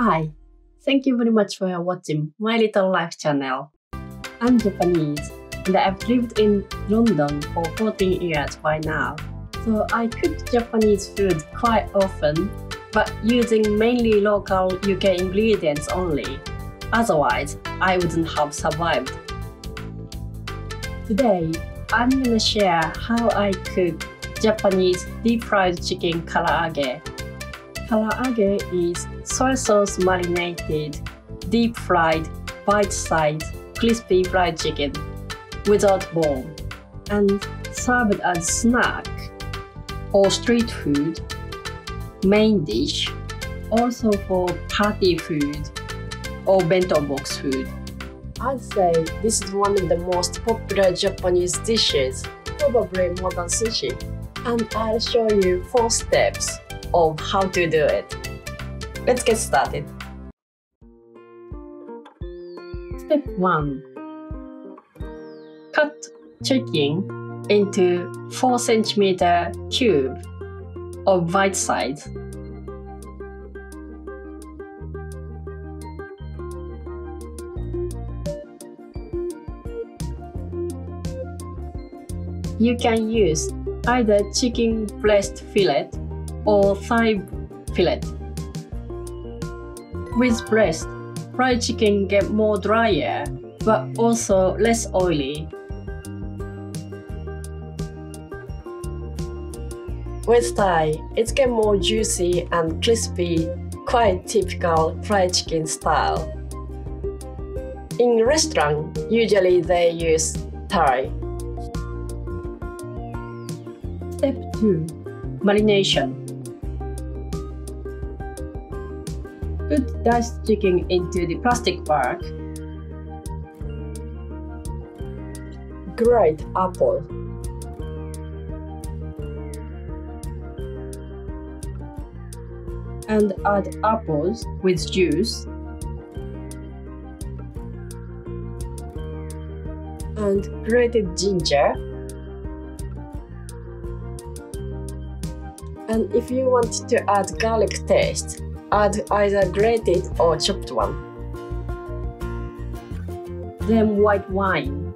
Hi, thank you very much for watching my little life channel. I'm Japanese and I've lived in London for 14 years by now. So I cook Japanese food quite often, but using mainly local UK ingredients only. Otherwise, I wouldn't have survived. Today, I'm gonna share how I cook Japanese deep-fried chicken karaage. Karaage is soy sauce marinated, deep-fried, bite-sized, crispy fried chicken without bone, and served as snack or street food, main dish, also for party food or bento box food. I'd say this is one of the most popular Japanese dishes, probably more than sushi. And I'll show you 4 steps of how to do it. Let's get started. Step 1. Cut chicken into 4 cm cube of bite size. You can use either chicken breast fillet or thigh fillet. With breast, fried chicken get more drier, but also less oily. With thigh, it gets more juicy and crispy, quite typical fried chicken style. In restaurant, usually they use thigh. Step 2. Marination. Put diced chicken into the plastic bag. Grate apple. And add apples with juice. And grated ginger. And if you want to add garlic taste, add either grated or chopped one. Then white wine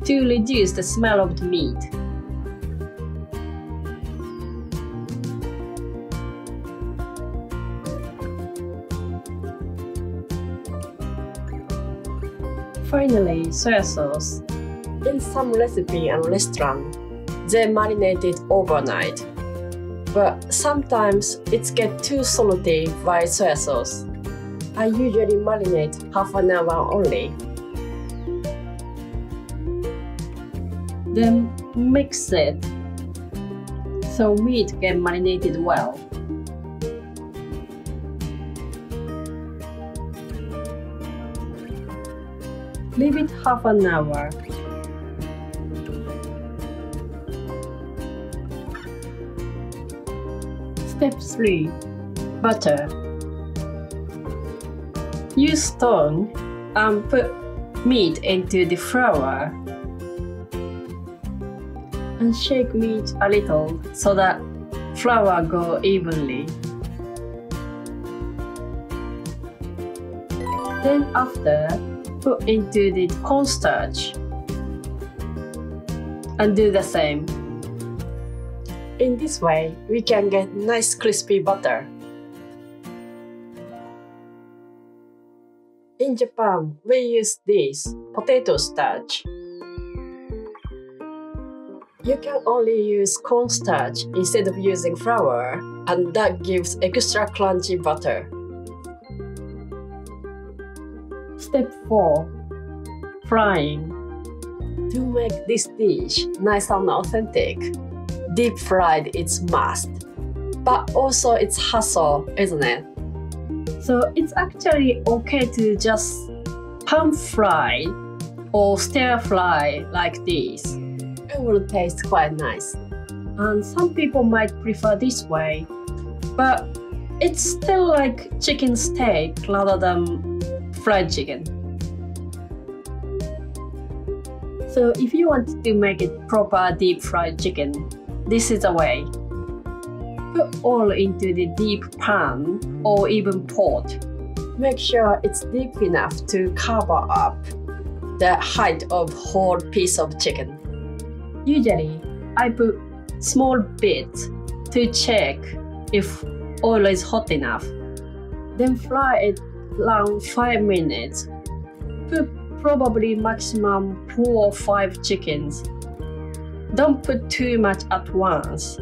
to reduce the smell of the meat. Finally, soy sauce. In some recipe and restaurant, they marinate it overnight. But sometimes it gets too salty by soy sauce. I usually marinate half an hour only. Then mix it so meat gets marinated well. Leave it half an hour. Step 3. Butter. Use stone and put meat into the flour and shake meat a little so that flour goes evenly. Then after, put into the cornstarch and do the same. In this way, we can get nice crispy butter. In Japan, we use this potato starch. You can only use cornstarch instead of using flour, and that gives extra crunchy butter. Step 4. Frying. To make this dish nice and authentic, deep fried is must, but also it's hassle, isn't it? So it's actually okay to just pan fry or stir fry like this. It will taste quite nice. And some people might prefer this way, but it's still like chicken steak rather than fried chicken. So if you want to make it proper deep fried chicken, this is the way. Put oil into the deep pan or even pot. Make sure it's deep enough to cover up the height of whole piece of chicken. Usually, I put small bits to check if oil is hot enough. Then fry it around 5 minutes. Put probably maximum 4 or 5 chickens. Don't put too much at once,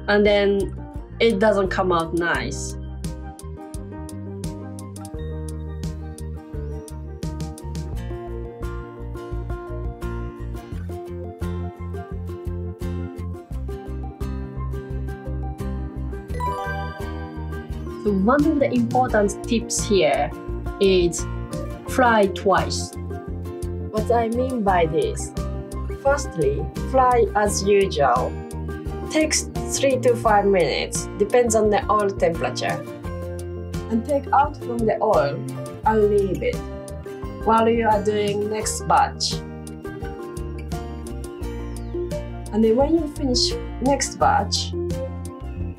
and then it doesn't come out nice. So one of the important tips here is fry twice. What I mean by this? Firstly, fry as usual. Takes 3 to 5 minutes, depends on the oil temperature. And take out from the oil and leave it while you are doing next batch. And then when you finish next batch,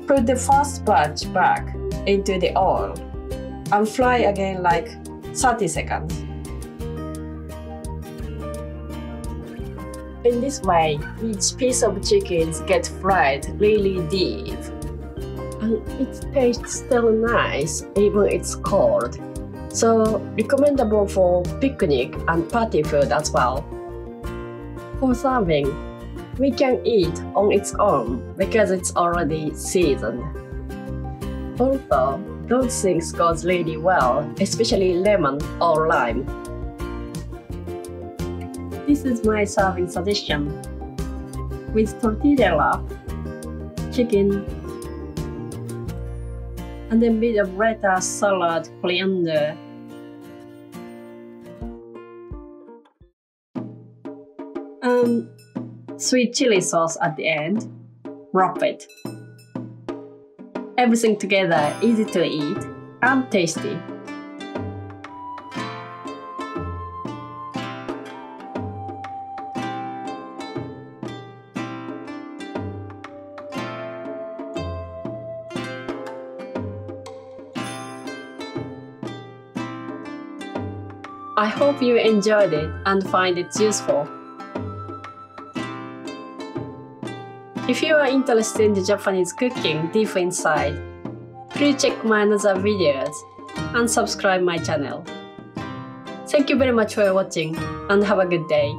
put the first batch back into the oil and fry again like 30 seconds. In this way, each piece of chicken gets fried really deep. And it tastes still nice even it's cold. So recommendable for picnic and party food as well. For serving, we can eat on its own because it's already seasoned. Also, those things goes really well, especially lemon or lime. This is my serving suggestion. With tortilla wrap, chicken, and then bit of lettuce, salad, coriander. And sweet chili sauce at the end. Wrap it. Everything together, easy to eat and tasty. I hope you enjoyed it and find it useful. If you are interested in the Japanese cooking deep inside, please check my other videos and subscribe my channel. Thank you very much for watching and have a good day.